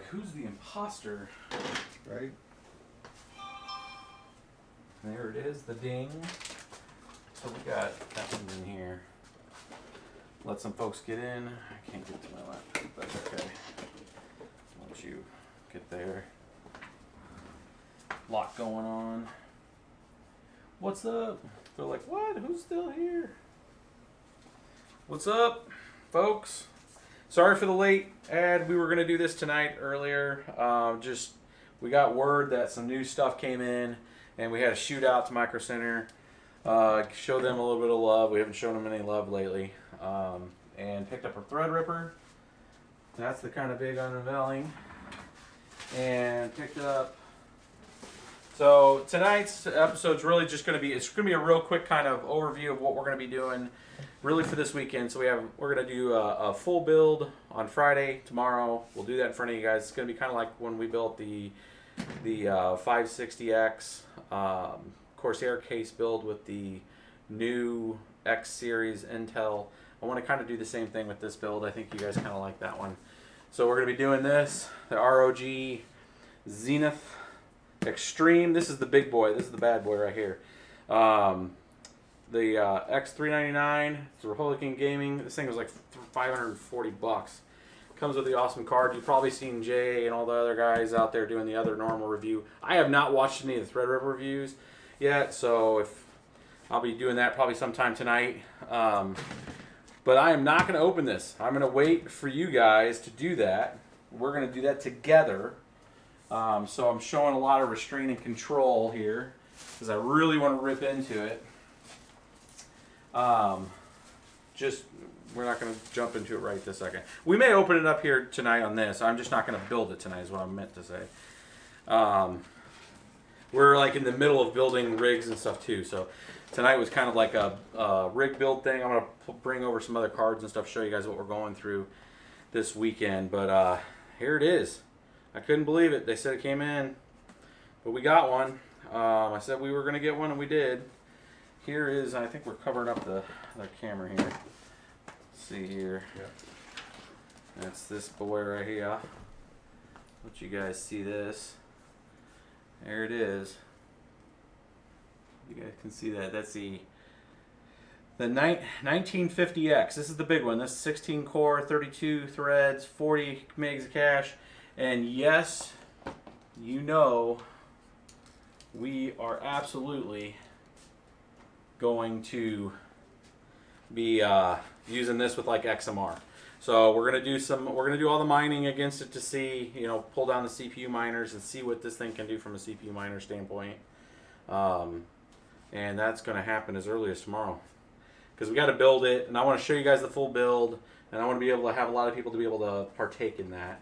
like, who's the imposter? Right? There it is, the ding. So we got that one in here. Let some folks get in. I can't get to my laptop, that's okay. Once you get there. Lot going on. What's up? They're like, what? Who's still here? What's up, folks? Sorry for the late ad. We were going to do this tonight earlier. We got word that some new stuff came in, and we had a shootout to Micro Center. Show them a little bit of love. We haven't shown them any love lately. And picked up a Threadripper. That's the kind of big unveiling. And picked up. So tonight's episode's really just going to be, it's going to be a real quick kind of overview of what we're going to be doing really for this weekend. So we're going to do a full build on Friday, tomorrow. We'll do that in front of you guys. It's going to be kind of like when we built the 560X Corsair case build with the new X series Intel. I want to kind of do the same thing with this build. I think you guys kind of like that one. So we're going to be doing this, the ROG Zenith Extreme. This is the big boy. This is the bad boy right here. The X399. It's Republican Gaming. This thing was like 540 bucks. Comes with the awesome card. You've probably seen Jay and all the other guys out there doing the other normal review. I have not watched any of the Threadripper reviews yet, so if I'll be doing that probably sometime tonight. But I am not going to open this. I'm going to wait for you guys to do that. We're going to do that together. So I'm showing a lot of restraint and control here because I really want to rip into it. We're not going to jump into it right this second. We may open it up here tonight on this. I'm just not going to build it tonight is what I meant to say. We're like in the middle of building rigs and stuff too. So tonight was kind of like a rig build thing. I'm going to bring over some other cards and stuff, show you guys what we're going through this weekend. But here it is. I couldn't believe it. They said it came in, but we got one. I said we were going to get one, and we did. Here is, I think we're covering up the camera here. Let's see here. Yep. That's this boy right here. Let you guys see this. There it is. You guys can see that. That's the 1950X. This is the big one. This is 16 core, 32 threads, 40 megs of cache. And yes, you know, we are absolutely going to be using this with like XMR. So we're gonna do all the mining against it to see, pull down the CPU miners and see what this thing can do from a CPU miner standpoint. And that's gonna happen as early as tomorrow, because we got to build it, and I want to show you guys the full build, and I want to be able to have a lot of people to be able to partake in that.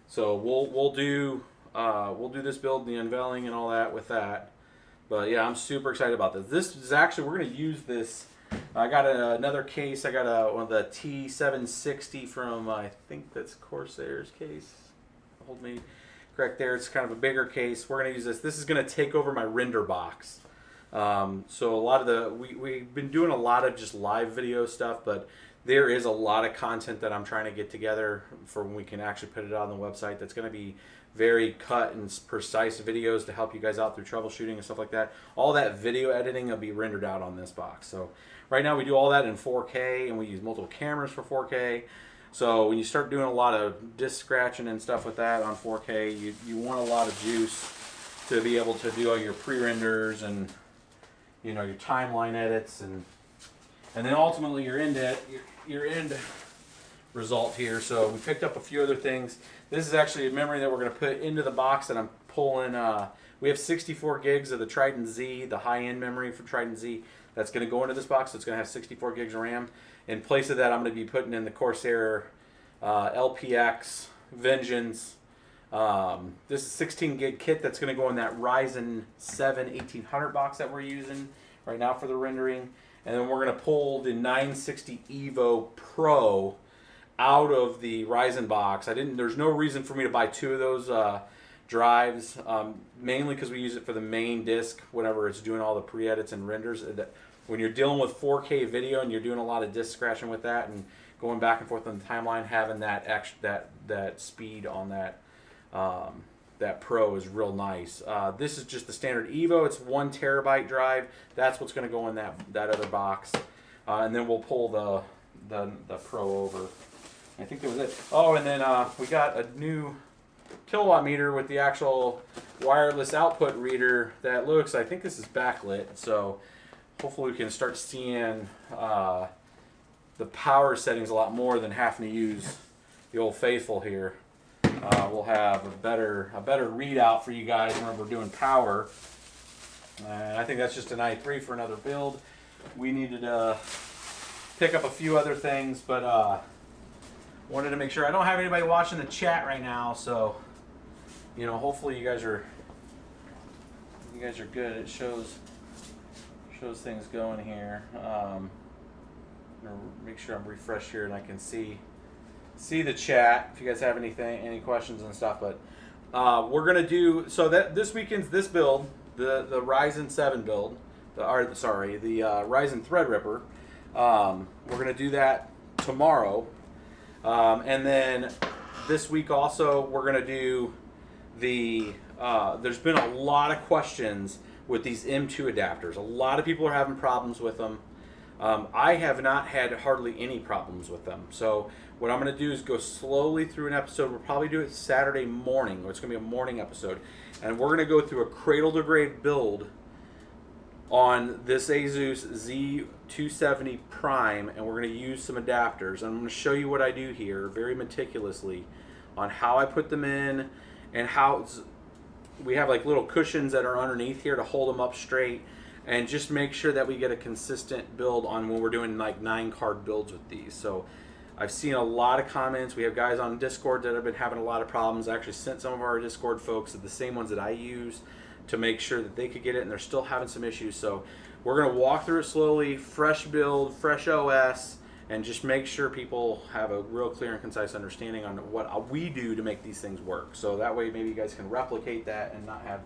So we'll do this build, the unveiling and all that with that. But yeah, I'm super excited about this. This is actually, we're going to use this. I got another case. I got one of the T760 from, I think that's Corsair's case. Hold me correct there. It's kind of a bigger case. We're going to use this. This is going to take over my render box. So a lot of we've been doing a lot of just live video stuff, but there is a lot of content that I'm trying to get together for when we can actually put it on the website. That's going to be very cut and precise videos to help you guys out through troubleshooting and stuff like that. All that video editing will be rendered out on this box. So right now we do all that in 4K, and we use multiple cameras for 4K. So when you start doing a lot of disk scratching and stuff with that on 4K, you want a lot of juice to be able to do all your pre-renders and your timeline edits, and then ultimately your end result here. So we picked up a few other things. This is actually a memory that we're going to put into the box that I'm pulling. We have 64 gigs of the Trident Z, the high-end memory for Trident Z. That's going to go into this box. So it's going to have 64 gigs of RAM. In place of that, I'm going to be putting in the Corsair LPX Vengeance. This is a 16 gig kit that's going to go in that Ryzen 7 1800 box that we're using right now for the rendering. And then we're going to pull the 960 Evo Pro out of the Ryzen box. There's no reason for me to buy two of those drives, mainly because we use it for the main disk whenever it's doing all the pre-edits and renders. When you're dealing with 4K video and you're doing a lot of disk scratching with that and going back and forth on the timeline, having that speed on that Pro is real nice. This is just the standard Evo. It's 1 terabyte drive. That's what's going to go in that other box, and then we'll pull the Pro over. I think that was it. Oh, and then we got a new kilowatt meter with the actual wireless output reader that looks, I think this is backlit, so hopefully we can start seeing the power settings a lot more than having to use the old faithful here. We'll have a better readout for you guys when we're doing power. And I think that's just an i3 for another build. We needed to pick up a few other things, but wanted to make sure. I don't have anybody watching the chat right now, so you know, hopefully you guys are good. It shows things going here. I'm gonna make sure I'm refreshed here and I can see the chat if you guys have any questions and stuff. But we're gonna do so that this weekend's this build, the Ryzen 7 build, the Ryzen Threadripper. We're gonna do that tomorrow, and then this week also we're gonna do the. There's been a lot of questions with these M2 adapters. A lot of people are having problems with them. I have not had hardly any problems with them. So what I'm going to do is go slowly through an episode. We'll probably do it Saturday morning. It's going to be a morning episode. And we're going to go through a cradle-to-grave build on this Asus Z270 Prime, and we're going to use some adapters. And I'm going to show you what I do here very meticulously on how I put them in and how we have like little cushions that are underneath here to hold them up straight, and just make sure that we get a consistent build on when we're doing like 9-card builds with these. So I've seen a lot of comments. We have guys on Discord that have been having a lot of problems. I actually sent some of our Discord folks, the same ones that I use, to make sure that they could get it, and they're still having some issues. So we're going to walk through it slowly, fresh build, fresh OS, and just make sure people have a real clear and concise understanding on what we do to make these things work. So that way maybe you guys can replicate that and not have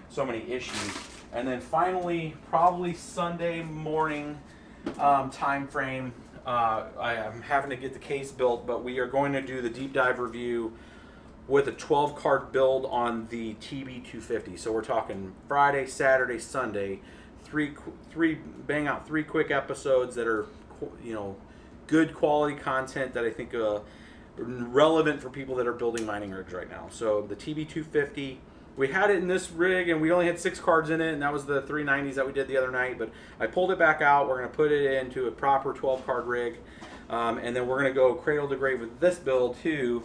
so many issues. And then finally, probably Sunday morning time frame, I am having to get the case built, but we are going to do the deep dive review with a 12-card build on the TB250. So we're talking Friday, Saturday, Sunday, bang out three quick episodes that are, you know, good quality content that I think relevant for people that are building mining rigs right now. So the TB250, we had it in this rig and we only had 6 cards in it, and that was the 390s that we did the other night, but I pulled it back out. We're going to put it into a proper 12-card rig, and then we're going to go cradle to grave with this build too,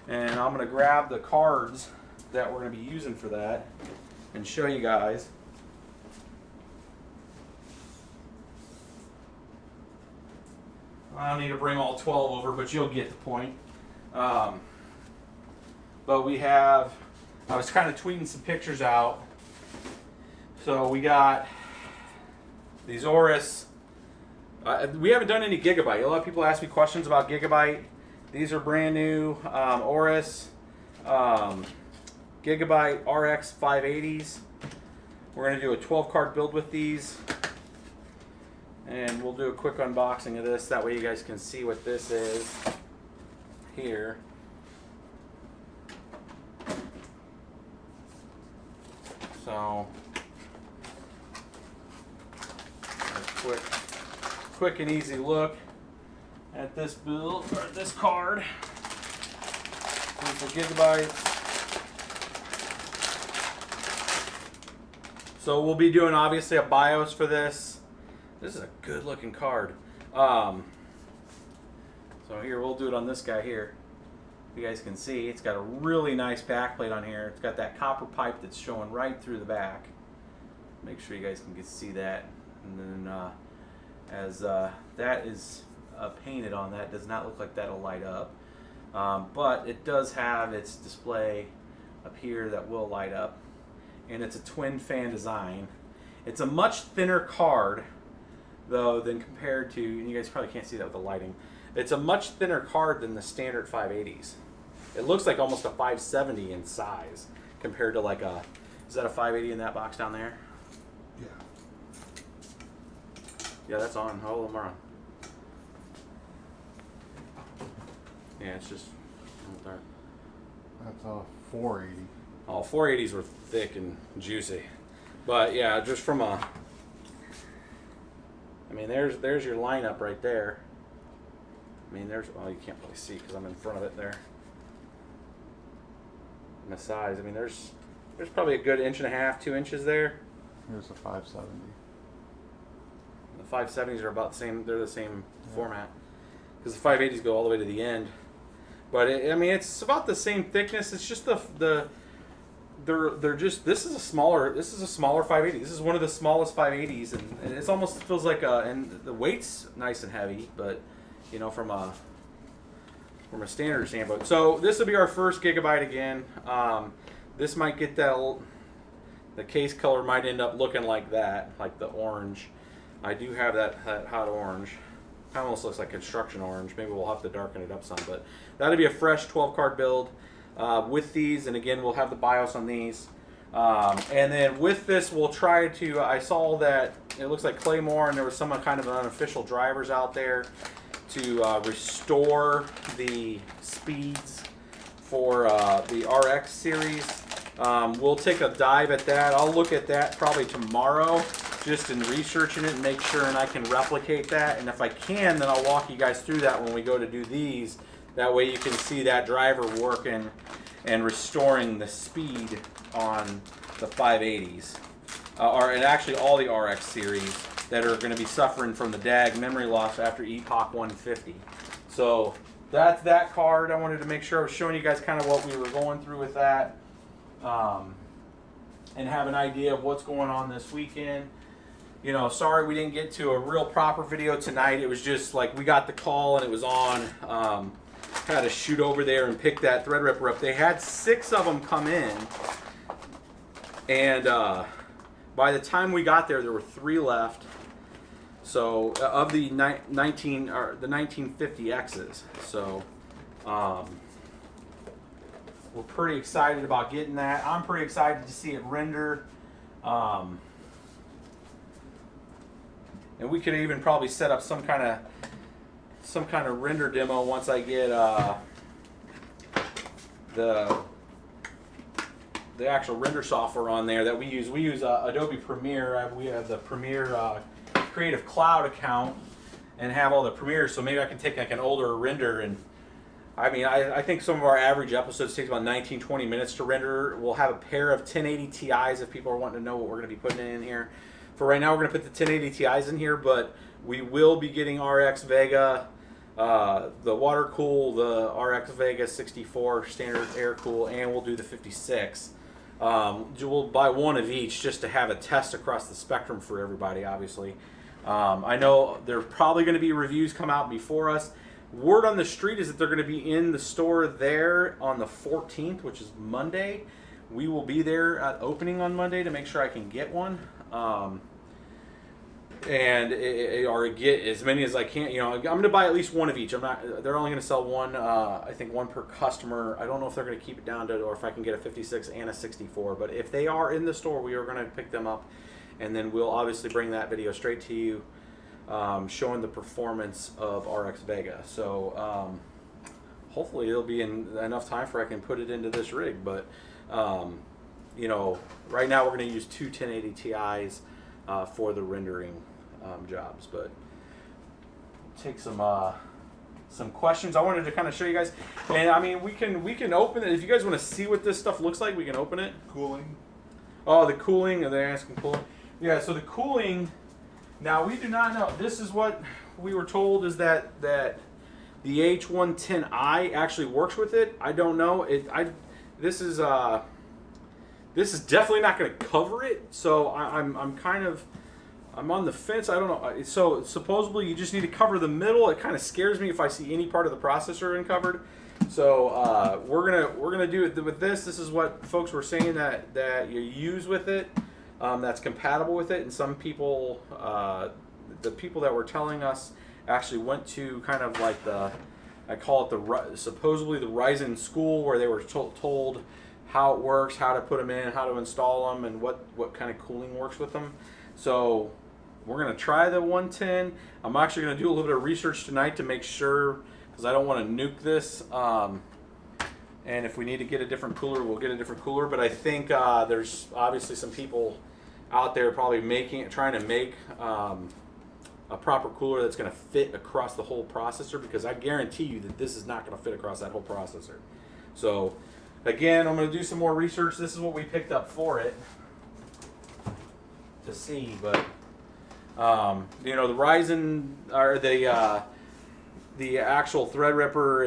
and I'm going to grab the cards that we're going to be using for that and show you guys. I don't need to bring all 12 over, but you'll get the point. But we have, I was kind of tweeting some pictures out. So we got these Aorus. We haven't done any Gigabyte. A lot of people ask me questions about Gigabyte. These are brand new Aorus Gigabyte RX 580s. We're going to do a 12-card build with these. And we'll do a quick unboxing of this. That way you guys can see what this is here. So, a quick and easy look at this build, or this card. Here's the Gigabytes. So we'll be doing obviously a BIOS for this. This is a good looking card. So here, we'll do it on this guy here. You guys can see it's got a really nice backplate on here. It's got that copper pipe that's showing right through the back. Make sure you guys can see that. And then as that is painted on, that does not look like that'll light up. But it does have its display up here that will light up. And it's a twin fan design. It's a much thinner card, though, than compared to, and you guys probably can't see that with the lighting, it's a much thinner card than the standard 580s. It looks like almost a 570 in size compared to like a, is that a 580 in that box down there? Yeah. Yeah, that's on. All of them are on. Yeah, it's just That's a 480. Oh, 480s were thick and juicy. But yeah, just from a, I mean, there's your lineup right there. I mean, well, you can't really see because I'm in front of it there. And the size, I mean, there's probably a good 1.5 2 inches there. Here's a 570. The 570s are about the same. They're the same format because the 580s go all the way to the end. But I mean, it's about the same thickness. It's just they're just this is a smaller 580. This is one of the smallest 580s, and it almost feels like and the weight's nice and heavy, but you know, from a standard standpoint. So this will be our first Gigabyte again. This might get the case color might end up looking like that, like the orange. I do have that hot orange. Almost looks like construction orange. Maybe we'll have to darken it up some, but that'll be a fresh 12 card build with these. And again, we'll have the BIOS on these. And then with this, we'll try to. I saw that it looks like Claymore, and there was some kind of unofficial drivers out there to restore the speeds for the RX series. We'll take a dive at that. I'll look at that probably tomorrow, just in researching it and make sure and I can replicate that. And if I can, then I'll walk you guys through that when we go to do these. That way you can see that driver working and restoring the speed on the 580s. And actually all the RX series that are going to be suffering from the DAG memory loss after Epoch 150. So that's that card. I wanted to make sure I was showing you guys kind of what we were going through with that. And have an idea of what's going on this weekend. You know, sorry we didn't get to a real proper video tonight. It was just like we got the call and it was on. Had to shoot over there and pick that Threadripper up. They had 6 of them come in, and by the time we got there, there were 3 left. So of the 1950Xs. So we're pretty excited about getting that. I'm pretty excited to see it render. And we could even probably set up some kind of render demo once I get the actual render software on there that we use. We use Adobe Premiere. We have the Premiere Creative Cloud account and have all the Premiere. So maybe I can take like an older render and. I mean, I think some of our average episodes takes about 19-20 minutes to render. We'll have a pair of 1080 Ti's if people are wanting to know what we're going to be putting in here. For right now, we're going to put the 1080 Ti's in here, but we will be getting RX Vega, the water cool, the RX Vega 64 standard air cool, and we'll do the 56. We'll buy one of each just to have a test across the spectrum for everybody, obviously. I know there are probably going to be reviews come out before us. Word on the street is that they're going to be in the store there on the 14th, which is Monday. We will be there at opening on Monday to make sure I can get one. Or get as many as I can. You know, I'm going to buy at least one of each. They're only going to sell one. I think one per customer. I don't know if they're going to keep it down to, or if I can get a 56 and a 64. But if they are in the store, we are going to pick them up, and then we'll obviously bring that video straight to you, showing the performance of RX Vega. So hopefully it'll be in enough time for I can put it into this rig. But you know, right now we're going to use 2 1080 Ti's for the rendering jobs. But take some questions. I wanted to kind of show you guys, and I mean we can open it if you guys want to see what this stuff looks like. We can open it. Cooling. Oh, the cooling. Are they asking cooling? Yeah. So the cooling. Now we do not know. This is what we were told, is that the H110i actually works with it. I don't know. This is definitely not going to cover it. So I'm on the fence. I don't know. So supposedly you just need to cover the middle. It kind of scares me if I see any part of the processor uncovered. So we're gonna do it with this. This is what folks were saying that you use with it. That's compatible with it, and some people, the people that were telling us, actually went to kind of like I call it supposedly the Ryzen school, where they were told how it works, how to put them in, how to install them, and what kind of cooling works with them. So we're going to try the 110. I'm actually going to do a little bit of research tonight to make sure, because I don't want to nuke this. And if we need to get a different cooler, we'll get a different cooler. But I think there's obviously some people out there probably trying to make a proper cooler that's going to fit across the whole processor, because I guarantee you that this is not going to fit across that whole processor. So again, I'm going to do some more research. This is what we picked up for it to see, but you know, the Ryzen or the actual Threadripper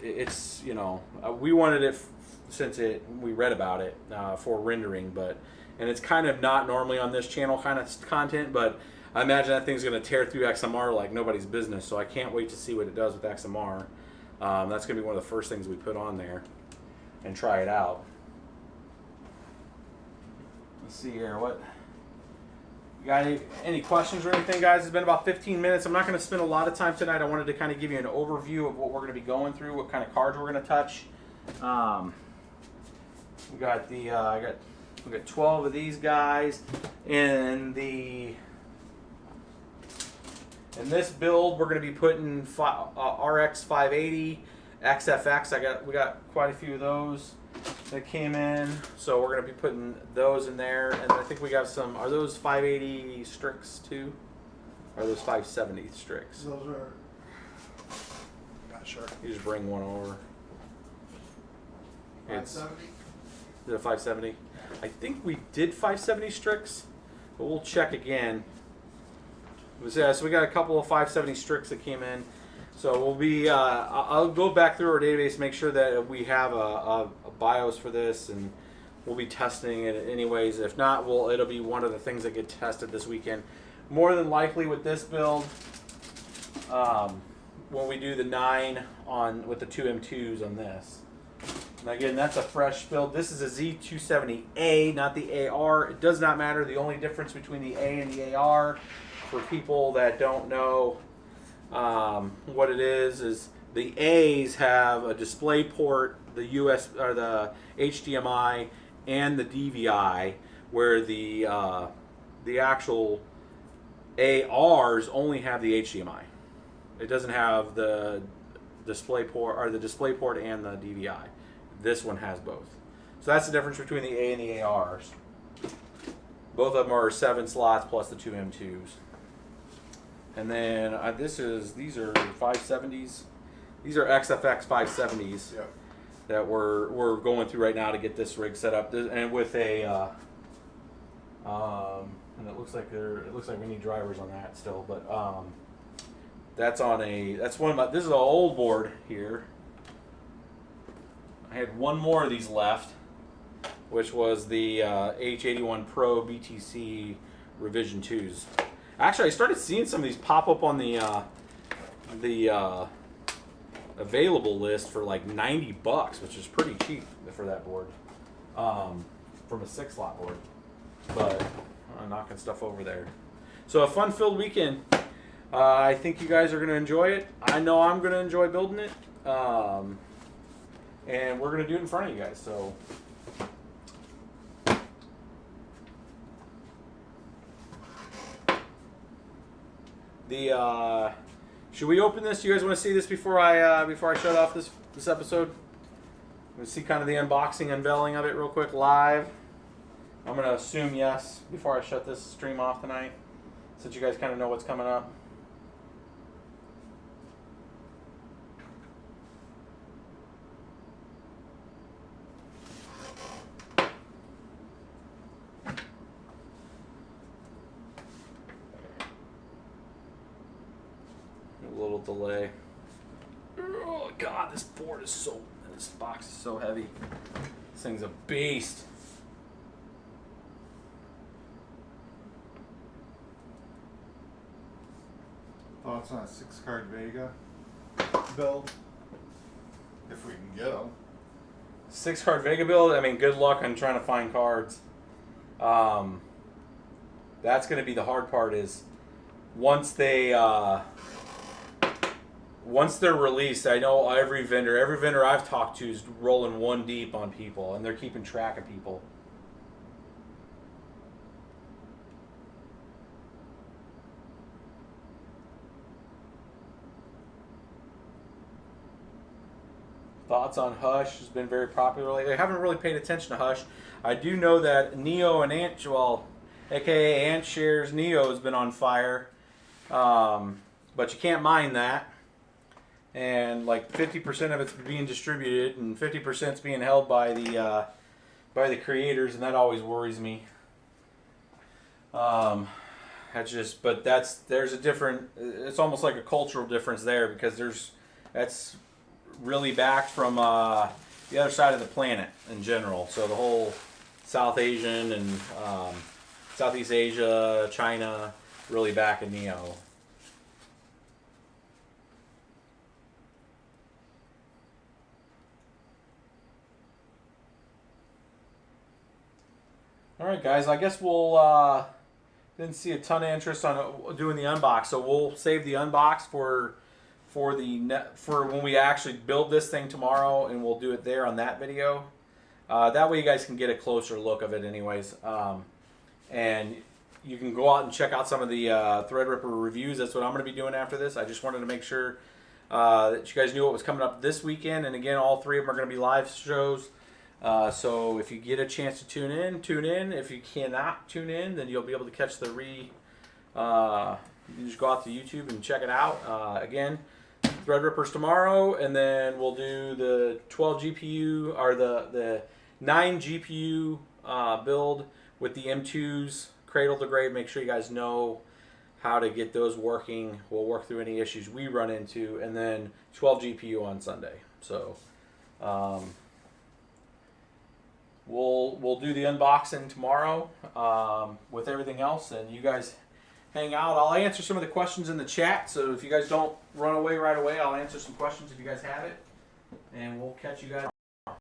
it's you know, we wanted it since we read about it for rendering, and it's kind of not normally on this channel kind of content, but I imagine that thing's going to tear through XMR like nobody's business, so I can't wait to see what it does with XMR. That's going to be one of the first things we put on there and try it out. Let's see here, you got any questions or anything, guys? It's been about 15 minutes. I'm not going to spend a lot of time tonight. I wanted to kind of give you an overview of what we're going to be going through, what kind of cards we're going to touch. We got we got 12 of these guys in this build. We're going to be putting RX 580, XFX. We got quite a few of those that came in, so we're going to be putting those in there. And I think we got some. Are those 580 Strix too? Or are those 570 Strix? Those are. Not sure. You just bring one over. 570. Is it a 570? I think we did 570 Strix, but we'll check again. So we got a couple of 570 Strix that came in. So we'll be. I'll go back through our database, make sure that we have a BIOS for this, and we'll be testing it anyways. If not, it'll be one of the things that get tested this weekend. More than likely with this build, when we do the 9 with the 2 M2s on this. And again, that's a fresh build. This is a Z270A, not the AR. It does not matter. The only difference between the A and the AR, for people that don't know what it is the A's have a display port, the US or the HDMI and the DVI, where the actual ARs only have the HDMI. It doesn't have the display port or the display port and the DVI. This one has both. So that's the difference between the A and the ARs. Both of them are 7 slots plus the 2 M2s. And then these are 570s. These are XFX 570s. Yep. That we're going through right now to get this rig set up, and with a and it looks like we need drivers on that still, but that's one of my. This is an old board here. I had one more of these left, which was the H81 Pro BTC Revision 2s. Actually, I started seeing some of these pop up on the available list for like $90, which is pretty cheap for that board, from a 6-slot board. But I'm knocking stuff over there. So a fun-filled weekend. I think you guys are going to enjoy it. I know I'm going to enjoy building it. And we're going to do it in front of you guys. So should we open this? You guys want to see this before I shut off this episode? Let's see kind of the unboxing, unveiling of it real quick live. I'm going to assume yes before I shut this stream off tonight, since you guys kind of know what's coming up. A little delay. Oh God, this box is so heavy. This thing's a beast. Thoughts on a 6-card Vega build? If we can get them. 6-card Vega build. I mean, good luck on trying to find cards. That's going to be the hard part. Is once they're released, I know every vendor I've talked to is rolling one deep on people, and they're keeping track of people. Thoughts on Hush has been very popular lately. I haven't really paid attention to Hush. I do know that Neo and Ant, well, aka AntShare's Neo has been on fire, but you can't mine that. And like 50% of it's being distributed, and 50% is being held by the creators, and that always worries me. There's a different. It's almost like a cultural difference there because that's really backed from the other side of the planet in general. So the whole South Asian and Southeast Asia, China, really back in Neo. All right, guys. I guess we'll didn't see a ton of interest on doing the unbox, so we'll save the unbox for when we actually build this thing tomorrow, and we'll do it there on that video. That way, you guys can get a closer look of it, anyways. And you can go out and check out some of the Threadripper reviews. That's what I'm going to be doing after this. I just wanted to make sure that you guys knew what was coming up this weekend. And again, all three of them are going to be live shows. So if you get a chance to tune in. If you cannot tune in, then you'll be able to catch the you can just go out to YouTube and check it out. Again, Threadripper's tomorrow, and then we'll do the 12 GPU or the 9 GPU build with the M2s cradle to grave. Make sure you guys know how to get those working. We'll work through any issues we run into, and then 12 GPU on Sunday. So we'll do the unboxing tomorrow with everything else, and you guys hang out. I'll answer some of the questions in the chat, so if you guys don't run away right away, I'll answer some questions if you guys have it, and we'll catch you guys.